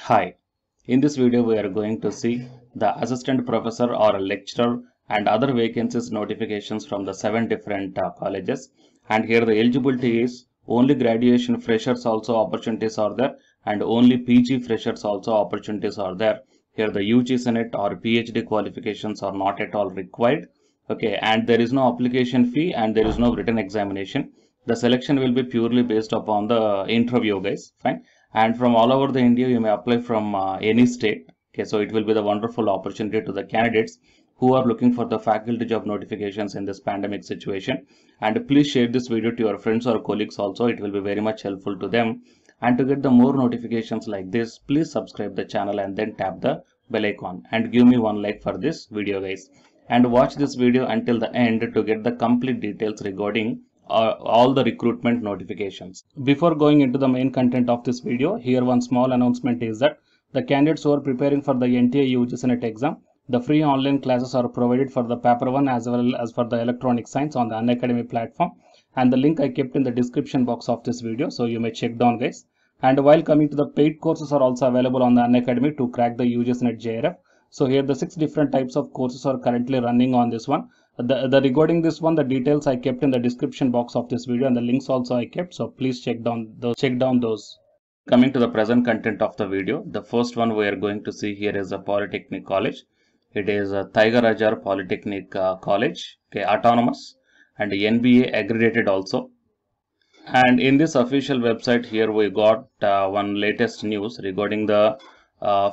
Hi, in this video we are going to see the assistant professor or a lecturer and other vacancies notifications from the 7 different colleges. And here the eligibility is only graduation freshers also opportunities are there, and only PG freshers also opportunities are there. Here the UG Senate or PhD qualifications are not at all required. Okay, and there is no application fee and there is no written examination. The selection will be purely based upon the interview, guys. Fine. And from all over the India, you may apply from any state. Okay, so it will be the wonderful opportunity to the candidates who are looking for the faculty job notifications in this pandemic situation. And please share this video to your friends or colleagues also. It will be very much helpful to them. And to get the more notifications like this, please subscribe the channel and then tap the bell icon and give me one like for this video, guys. And watch this video until the end to get the complete details regarding all the recruitment notifications. Before going into the main content of this video, here one small announcement is that the candidates who are preparing for the NTA UG Senate exam, the free online classes are provided for the paper 1 as well as for the electronic science on the Unacademy platform, and the link I kept in the description box of this video, so you may check down, guys. And while coming to the paid courses are also available on the Unacademy to crack the UG Senate JRF. So here the 6 different types of courses are currently running on this one. Regarding this one, the details I kept in the description box of this video, and the links also I kept, so please check down those. Coming to the present content of the video, the first one we are going to see here is a Polytechnic College. It is a Tyagarajar Polytechnic College, okay, autonomous and NBA accredited also. And in this official website here we got one latest news regarding the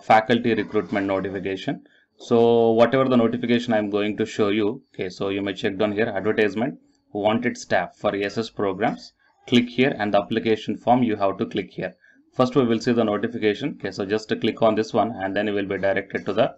faculty recruitment notification. So whatever the notification I am going to show you, okay, so you may check down here, advertisement, wanted staff for SS programs. Click here, and the application form you have to click here. First we will see the notification. Okay, so just click on this one and then you will be directed to the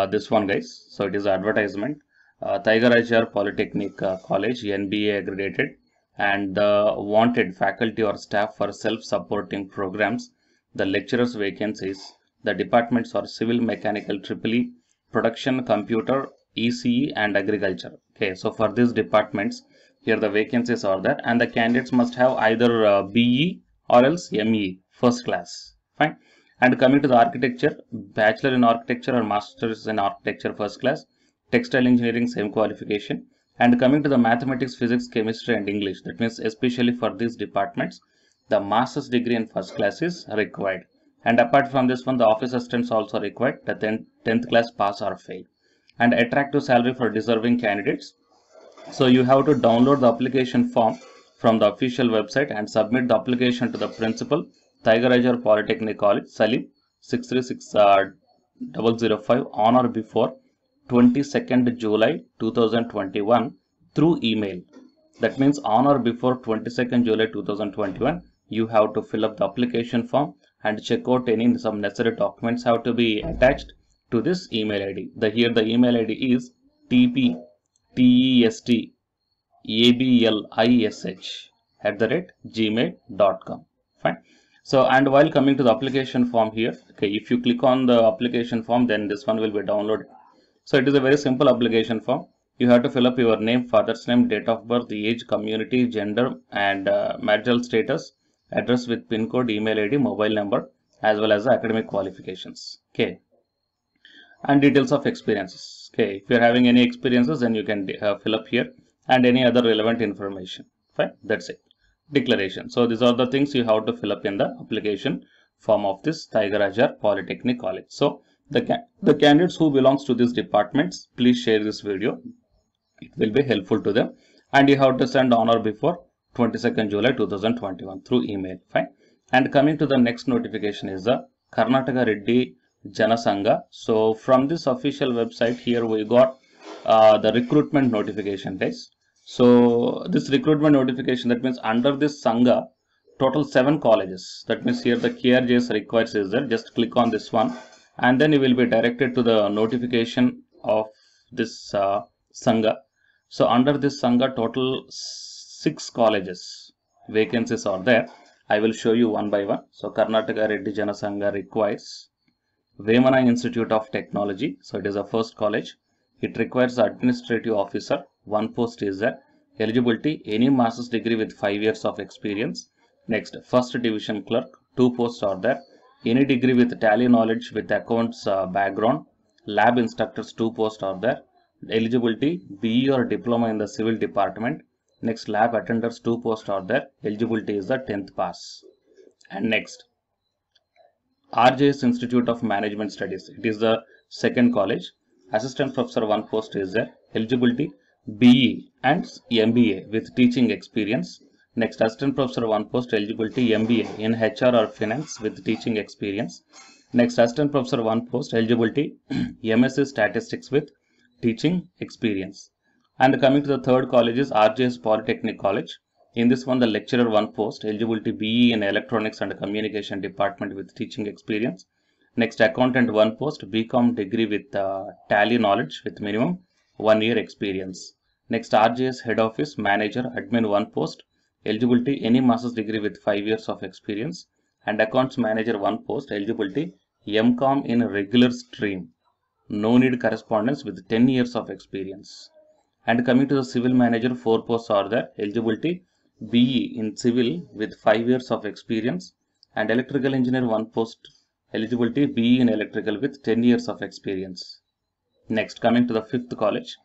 this one, guys. So it is advertisement, Tyagarajar Polytechnic College, NBA accredited, and the wanted faculty or staff for self-supporting programs. The lecturers vacancies, the departments are civil, mechanical, EEE, production, computer, ECE, and agriculture. Okay, so for these departments, here the vacancies are there, and the candidates must have either BE or else ME, first class. Fine. And coming to the architecture, bachelor in architecture or masters in architecture, first class, textile engineering, same qualification. And coming to the mathematics, physics, chemistry, and English, that means especially for these departments, the master's degree in first class is required. And apart from this one, the office assistants also required, the 10th class pass or fail. And attractive salary for deserving candidates. So you have to download the application form from the official website and submit the application to the principal, Tyagarajar Polytechnic College, Salim 636005 on or before 22nd July 2021 through email. That means on or before 22nd July 2021, you have to fill up the application form and check out some necessary documents have to be attached to this email ID. Here the email ID is tptestablish@gmail.com. Fine. So, and while coming to the application form here, okay, if you click on the application form, then this one will be downloaded. So it is a very simple application form. You have to fill up your name, father's name, date of birth, the age, community, gender, and marital status, address with PIN code, email ID, mobile number, as well as the academic qualifications. Okay, and details of experiences. Okay, if you are having any experiences, then you can fill up here, and any other relevant information. Fine, that's it. Declaration. So these are the things you have to fill up in the application form of this Tyagarajar Polytechnic College. So the candidates who belongs to these departments, please share this video. It will be helpful to them, and you have to send on or before 22nd July 2021 through email. Fine. And coming to the next notification is the Karnataka Reddy Jana Sangha. So from this official website here we got the recruitment notification, guys. So this recruitment notification, that means under this Sangha, total 7 colleges. That means here the KRJS requires is there. Just click on this one, and then you will be directed to the notification of this Sangha. So under this Sangha, total 6 colleges vacancies are there. I will show you one by one. So Karnataka Reddy Jana Sangha requires Vemana Institute of Technology. So it is a first college. It requires administrative officer. One post is there. Eligibility, any master's degree with 5 years of experience. Next, first division clerk. 2 posts are there. Any degree with tally knowledge with accounts background. Lab instructors 2 posts are there. Eligibility BE or diploma in the civil department. Next, lab attenders 2 posts are there. Eligibility is the 10th pass. And next, RJS Institute of Management Studies. It is the second college. Assistant professor 1 post is there. Eligibility BE and MBA with teaching experience. Next, assistant professor 1 post, eligibility MBA in HR or finance with teaching experience. Next, assistant professor 1 post, eligibility MSc statistics with teaching experience. And coming to the third college is RJS Polytechnic College. In this one, the lecturer 1 post, eligibility BE in electronics and communication department with teaching experience. Next, accountant 1 post, BCom degree with tally knowledge with minimum 1 year experience. Next, RJS head office manager admin 1 post, eligibility any master's degree with 5 years of experience. And accounts manager 1 post, eligibility MCom in regular stream, no need correspondence with 10 years of experience. And coming to the civil manager, 4 posts are there. Eligibility BE in civil with 5 years of experience. And electrical engineer 1 post, eligibility BE in electrical with 10 years of experience. Next, coming to the fifth college,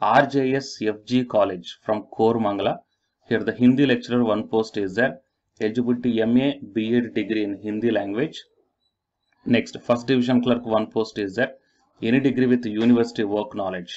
RJS FG College from Koramangala. Here the Hindi lecturer 1 post is there. Eligibility MA BEd degree in Hindi language. Next, first division clerk 1 post is there. Any degree with university work knowledge.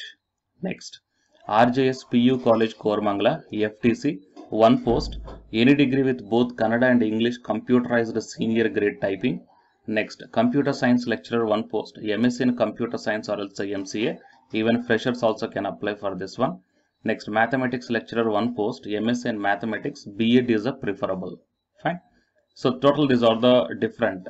Next, RJS PU College Koramangala FTC 1 post, any degree with both Kannada and English computerized senior grade typing. Next, computer science lecturer 1 post, MSc in computer science or else MCA. Even freshers also can apply for this one. Next, mathematics lecturer 1 post, MSc in mathematics, BEd is a preferable. Fine. So total these are the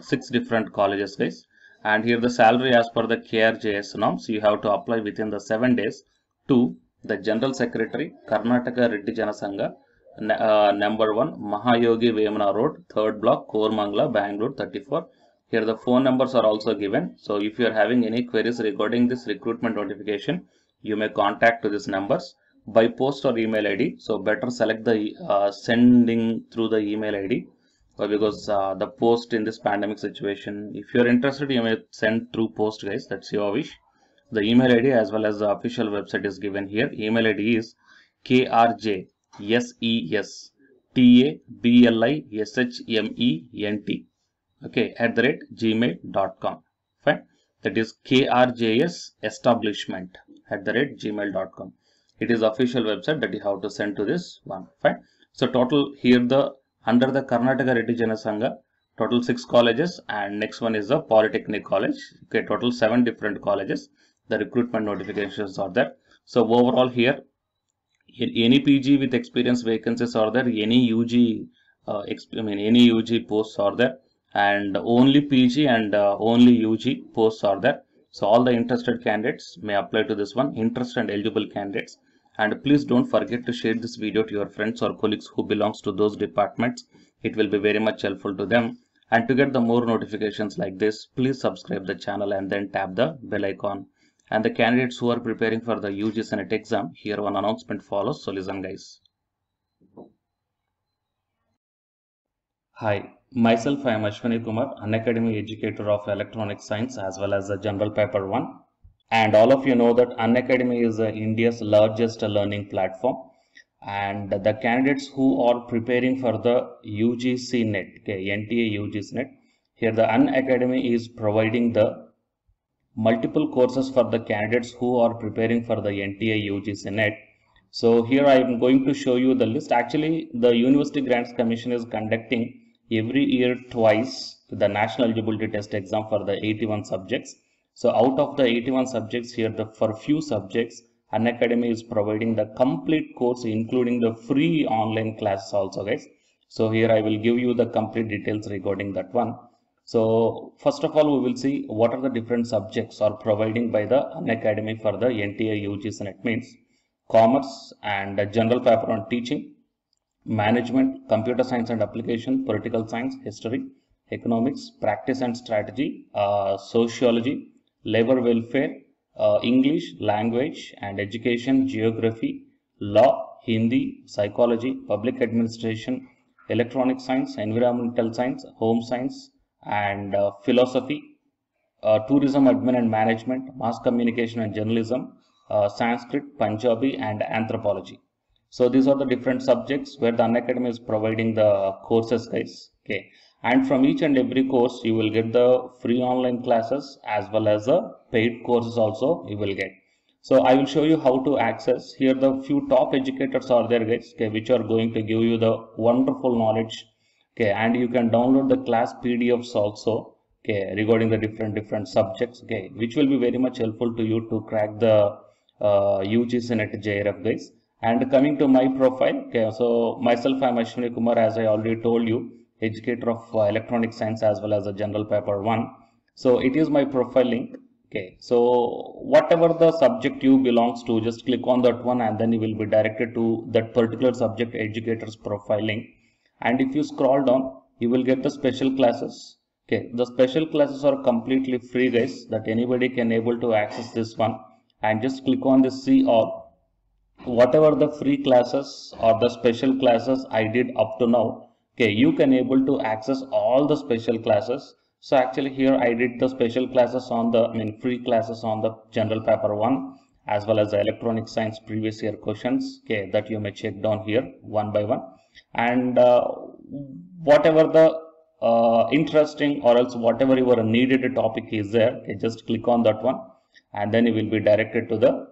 6 different colleges, guys. And here the salary as per the KRJS norms, you have to apply within the 7 days to the General Secretary, Karnataka Reddy Jana Sangha, number 1, Mahayogi Vemana Road, 3rd block, Koramangala, Bangalore 34. Here the phone numbers are also given. So if you are having any queries regarding this recruitment notification, you may contact to these numbers by post or email ID. So better select the sending through the email ID because the post in this pandemic situation, if you are interested, you may send through post, guys. That's your wish. The email ID as well as the official website is given here. Email ID is krjsestablishment, okay, @gmail.com. Fine. That is krjsestablishment@gmail.com. It is official website that you have to send to this one. Fine. So total here the under the Karnataka Reddy Jana Sangha, total 6 colleges, and next one is the Polytechnic College. Okay, total 7 different colleges. The recruitment notifications are there. So overall here, any PG with experience vacancies are there, any UG, any UG posts are there, and only PG and only UG posts are there. So all the interested candidates may apply to this one, interested and eligible candidates. And please don't forget to share this video to your friends or colleagues who belongs to those departments. It will be very much helpful to them. And to get the more notifications like this, please subscribe the channel and then tap the bell icon. And the candidates who are preparing for the UG Senate exam, here one announcement follows. So listen, guys. Hi, myself I am Ashwani Kumar, Unacademy educator of Electronic Science as well as the General Paper 1. And all of you know that Unacademy is India's largest learning platform. And the candidates who are preparing for the UGC NET, okay, NTA UGC NET, here the Unacademy is providing the multiple courses for the candidates who are preparing for the NTA UGC NET. So here I am going to show you the list. Actually, the University Grants Commission is conducting every year twice the National Eligibility Test exam for the 81 subjects. So out of the 81 subjects here, for few subjects, Unacademy is providing the complete course, including the free online classes also, guys. So here I will give you the complete details regarding that one. So first of all, we will see what are the different subjects are providing by the Unacademy for the NTA UGC NET, means commerce and general paper on teaching, management, computer science and application, political science, history, economics, practice and strategy, sociology, labor welfare, English, language and education, geography, law, Hindi, psychology, public administration, electronic science, environmental science, home science, and philosophy, tourism admin and management, mass communication and journalism, Sanskrit, Punjabi, and anthropology. So these are the different subjects where the Unacademy is providing the courses, guys. Okay, and from each and every course you will get the free online classes as well as the paid courses also you will get. So I will show you how to access. Here the few top educators are there, guys, okay, which are going to give you the wonderful knowledge. Okay, and you can download the class PDFs also, okay, regarding the different subjects, okay, which will be very much helpful to you to crack the UGC NET JRF, guys. And coming to my profile, okay, so myself, I am Ashwini Kumar, as I already told you, educator of electronic science as well as a general paper 1. So it is my profile link. Okay, so whatever the subject you belongs to, just click on that one and then you will be directed to that particular subject educator's profile link. And if you scroll down, you will get the special classes. Okay, the special classes are completely free, guys, that anybody can able to access this one. And just click on this see all. Whatever the free classes or the special classes I did up to now, okay, you can able to access all the special classes. So actually here I did the special classes on the, free classes on the general paper 1 as well as the electronic science previous year questions, okay, that you may check down here one by one. And whatever the interesting or else whatever your needed topic is there, okay, just click on that one and then you will be directed to the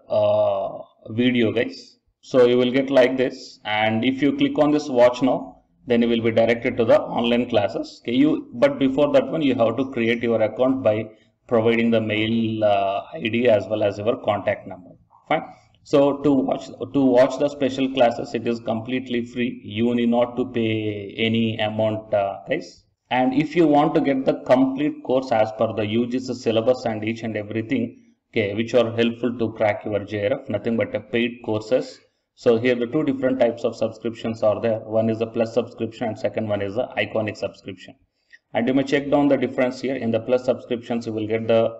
video, guys. So you will get like this, and if you click on this watch now, then you will be directed to the online classes. Okay, but before that one you have to create your account by providing the mail ID as well as your contact number. Fine. So to watch the special classes, it is completely free. You need not to pay any amount, guys. And if you want to get the complete course as per the UGC syllabus and each and everything, okay, which are helpful to crack your JRF, nothing but a paid courses. So here the two different types of subscriptions are there. One is the plus subscription and second one is the iconic subscription. And you may check down the difference here. In the plus subscriptions, you will get the,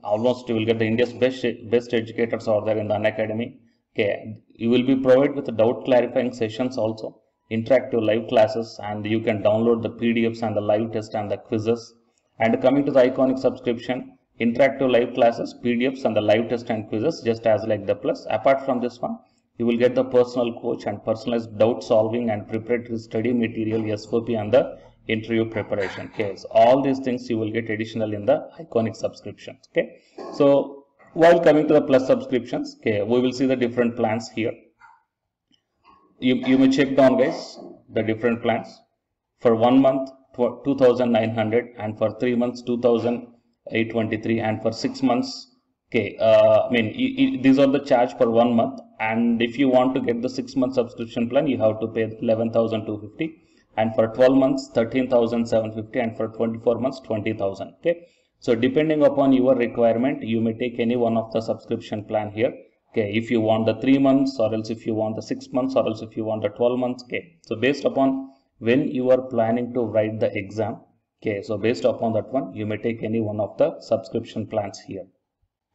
almost you will get the India's best educators are there in the Unacademy. Okay, you will be provided with doubt clarifying sessions also, interactive live classes, and you can download the PDFs and the live test and the quizzes. And coming to the iconic subscription, interactive live classes, PDFs and the live test and quizzes, just as like the plus. Apart from this one, you will get the personal coach and personalized doubt solving and preparatory study material, SOP, and the interview preparation. Okay, so all these things you will get additional in the iconic subscription. Okay, so while coming to the plus subscriptions, okay, we will see the different plans here. You may check down, guys, the different plans. For 1 month 2,900 and for 3 months 2,823 and for 6 months. Okay, these are the charge for 1 month, and if you want to get the 6-month subscription plan, you have to pay 11,250, and for 12 months 13,750, and for 24 months 20,000. Okay, so depending upon your requirement, you may take any one of the subscription plan here. Okay, if you want the 3 months, or else if you want the 6 months, or else if you want the 12 months. Okay, so based upon when you are planning to write the exam, okay, so based upon that one, you may take any one of the subscription plans here.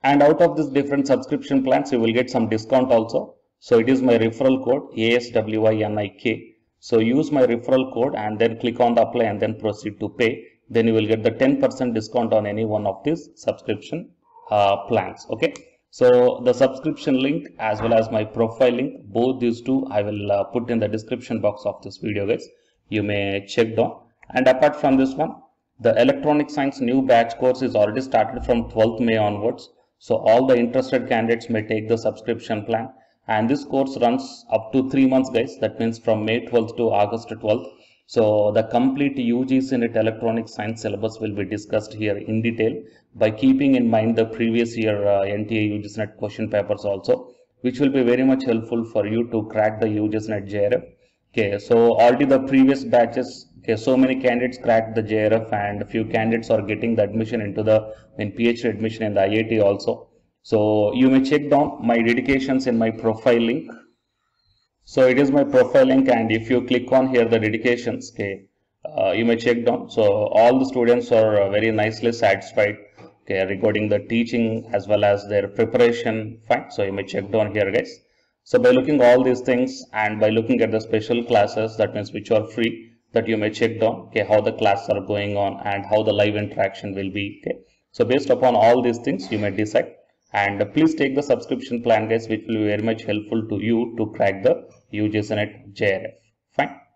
And out of this different subscription plans, you will get some discount also. So it is my referral code ASWINIK. So use my referral code and then click on the apply and then proceed to pay. Then you will get the 10% discount on any one of these subscription plans. Okay. So the subscription link as well as my profile link, both these two I will put in the description box of this video, guys. You may check down. And apart from this one, the electronic science new batch course is already started from 12th May onwards. So all the interested candidates may take the subscription plan, and this course runs up to 3 months, guys. That means from May 12th to August 12th. So the complete UGC NET electronic science syllabus will be discussed here in detail by keeping in mind the previous year NTA UGC NET question papers also, which will be very much helpful for you to crack the UGC NET JRF. Okay, so already the previous batches, okay, so many candidates cracked the JRF and a few candidates are getting the admission into the PhD admission in the IIT also. So you may check down my dedications in my profile link. So it is my profile link, and if you click on here the dedications, okay, you may check down. So all the students are very nicely satisfied, okay, regarding the teaching as well as their preparation. Fine. So you may check down here, guys. So by looking all these things and by looking at the special classes, that means which are free, that you may check down, okay, how the classes are going on and how the live interaction will be. Okay, so based upon all these things you may decide, and please take the subscription plan guys, which will be very much helpful to you to crack the UGC NET JRF. Fine.